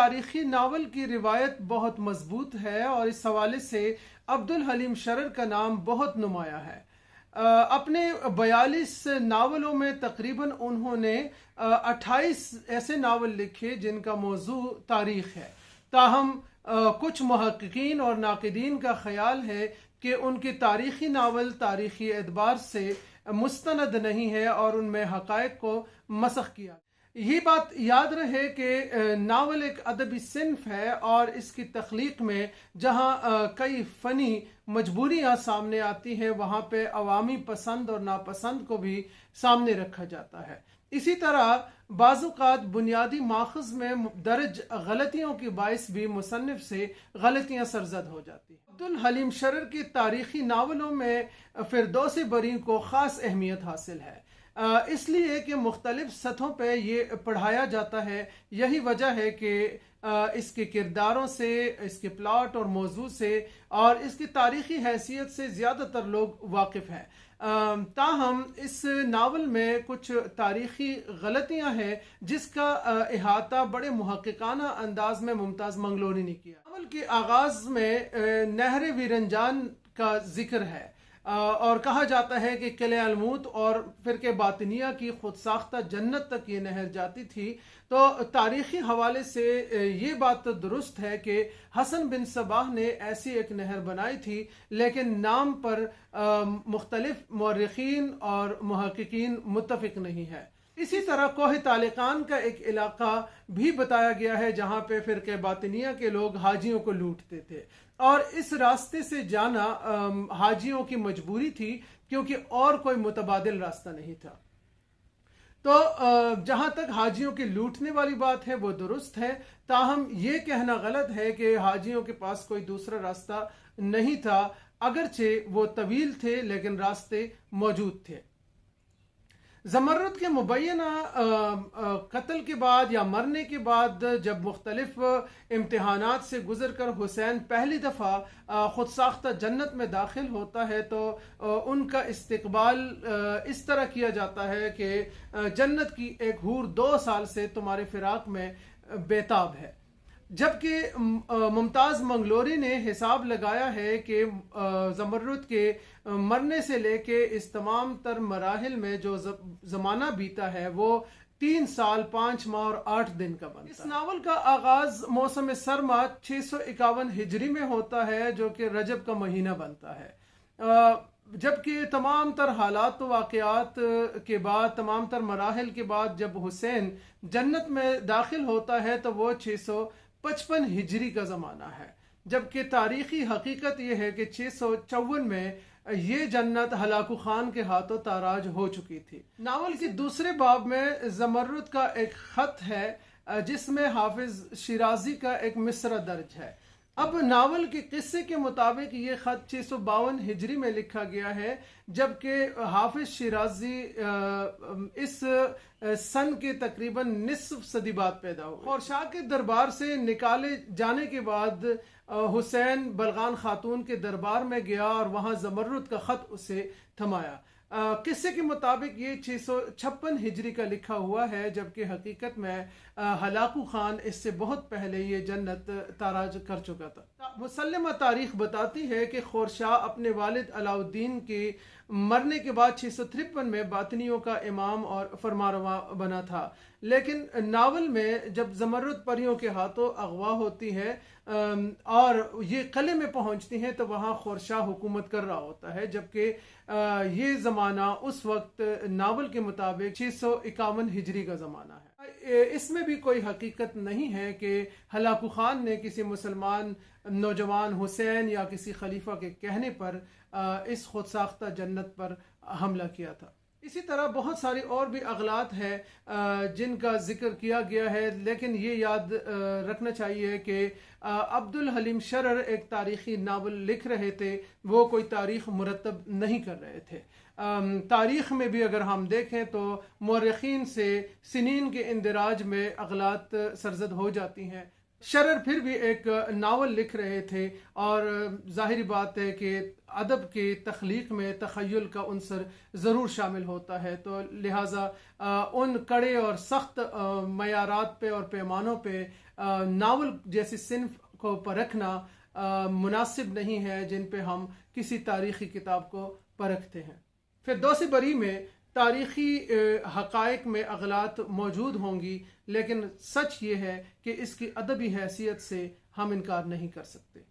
तारीखी नावल की रिवायत बहुत मजबूत है और इस हवाले से अब्दुल हलीम शरर का नाम बहुत नुमाया है। अपने 42 नावलों में तकरीबन उन्होंने 28 ऐसे नावल लिखे जिनका मौजू तारीख है। ताहम कुछ मुहक्किकीन और नाक़िदीन का ख्याल है कि उनके तारीखी नावल तारीखी एतबार से मुस्तनद नहीं है और उनमें हक़ाइक़ को मसख़ किया। ये बात याद रहे कि नावल एक अदबी सिन्फ है और इसकी तख्लीक में जहाँ कई फ़नी मजबूरियाँ सामने आती हैं वहाँ पे अवामी पसंद और नापसंद को भी सामने रखा जाता है। इसी तरह बाज़ुकात बुनियादी माखज़ में दर्ज गलतियों की बाइस भी मुसन्निफ से गलतियाँ सरजद हो जाती हैं। अब्दुल हलीम शरर की तारीखी नावलों में फिरदौस बरी को ख़ास अहमियत हासिल है, इसलिए कि मुख्तलिफ सतहों पे ये पढ़ाया जाता है। यही वजह है कि इसके किरदारों से, इसके प्लॉट और मौजू से और इसकी तारीखी हैसियत से ज़्यादातर लोग वाकिफ़ हैं। ताहम इस नावल में कुछ तारीखी गलतियां हैं जिसका इहाता बड़े मुहक्किकाना अंदाज में मुमताज़ मंगलोरी ने किया। नावल के आगाज़ में नहर वीरंजान का जिक्र है और कहा जाता है कि किले अलमूत और फ़िरके बातिनिया की खुद साख्ता जन्नत तक ये नहर जाती थी। तो तारीख़ी हवाले से ये बात तो दुरुस्त है कि हसन बिन सबाह ने ऐसी एक नहर बनाई थी, लेकिन नाम पर मुख्तलिफ मौर्रिखीन और मुहक्किकीन मुत्तफ़िक नहीं है। इसी तरह कोह तालिकान का एक इलाका भी बताया गया है जहाँ पे फ़िरके बातिनिया के लोग हाजियों को लूटते थे और इस रास्ते से जाना हाजियों की मजबूरी थी क्योंकि और कोई मुतबादिल रास्ता नहीं था। तो जहाँ तक हाजियों के लूटने वाली बात है वो दुरुस्त है, ताहम ये कहना गलत है कि हाजियों के पास कोई दूसरा रास्ता नहीं था। अगरचे वो तवील थे लेकिन रास्ते मौजूद थे। ज़मर्रुद के मुबैना कत्ल के बाद या मरने के बाद जब मुख्तलिफ इम्तिहानात से गुजर कर हुसैन पहली दफ़ा खुद साख्ता जन्नत में दाखिल होता है तो उनका इस्तकबाल इस तरह किया जाता है कि जन्नत की एक हूर 2 साल से तुम्हारे फिराक में बेताब है। जबकि मुमताज़ मंगलोरी ने हिसाब लगाया है कि ज़मर्रुद के मरने से लेके इस तमाम तर मराहिल में जो ज़माना बीता है वो 3 साल 5 माह और 8 दिन का बनता है। इस नावल का आगाज़ मौसम सरमा 651 हिजरी में होता है जो कि रजब का महीना बनता है, जबकि तमाम तर हालात वाक़यात के बाद, तमाम तर मराहिल के बाद जब हुसैन जन्नत में दाखिल होता है तो वो 655 हिजरी का ज़माना है। जबकि तारीख़ी हकीकत यह है कि 654 में ये जन्नत हलाकू खान के हाथों ताराज हो चुकी थी। नावल के दूसरे बाब में ज़मर्रुद का एक ख़त है जिसमें हाफिज़ शिराजी का एक मिसरा दर्ज है। अब नावल के किस्से के मुताबिक ये ख़त 652 हिजरी में लिखा गया है, जबकि हाफिज़ शिराजी इस सन के तकरीबन निस्फ सदी बाद पैदा हुए और शाह के दरबार से निकाले जाने के बाद हुसैन बलगान खातून के दरबार में गया और वहाँ ज़मर्रुद का ख़त उसे थमाया। किस्से के मुताबिक ये 656 हिजरी का लिखा हुआ है, जबकि हकीकत में हलाकू खान इससे बहुत पहले ये जन्नत ताराज कर चुका था। मुसल्लमा तारीख बताती है कि खोरशाह अपने वालिद अलाउद्दीन के मरने के बाद 653 में बातनियों का इमाम और फरमारवा बना था, लेकिन नावल में जब ज़मर्रुद परियों के हाथों अगवा होती है और ये किले में पहुंचती हैं तो वहाँ खोरशाह हुकूमत कर रहा होता है, जबकि ये ज़माना उस वक्त नावल के मुताबिक 651 हिजरी का ज़माना है। इसमें भी कोई हकीकत नहीं है कि हलाकू खान ने किसी मुसलमान नौजवान हुसैन या किसी खलीफा के कहने पर इस खुद साख्ता जन्नत पर हमला किया था। इसी तरह बहुत सारी और भी अगलात हैं जिनका जिक्र किया गया है, लेकिन ये याद रखना चाहिए कि अब्दुल हलीम शरर एक तारीख़ी नावल लिख रहे थे, वो कोई तारीख़ मुरतब नहीं कर रहे थे। तारीख़ में भी अगर हम देखें तो मौर्रिखीन से सिनीन के इंदिराज में अगलात सरजद हो जाती हैं। शरर फिर भी एक नावल लिख रहे थे और जाहिर बात है कि अदब के तख्लीक में तख़य्युल का उनसर ज़रूर शामिल होता है, तो लिहाजा उन कड़े और सख्त मयारात पे और पैमानों पे नावल जैसी सिन्फ को परखना मुनासिब नहीं है जिन पे हम किसी तारीख़ी किताब को परखते हैं। फिरदौसी बरी में तारीख़ी हक़ाइक़ में अगलात मौजूद होंगी, लेकिन सच ये है कि इसकी अदबी हैसियत से हम इनकार नहीं कर सकते।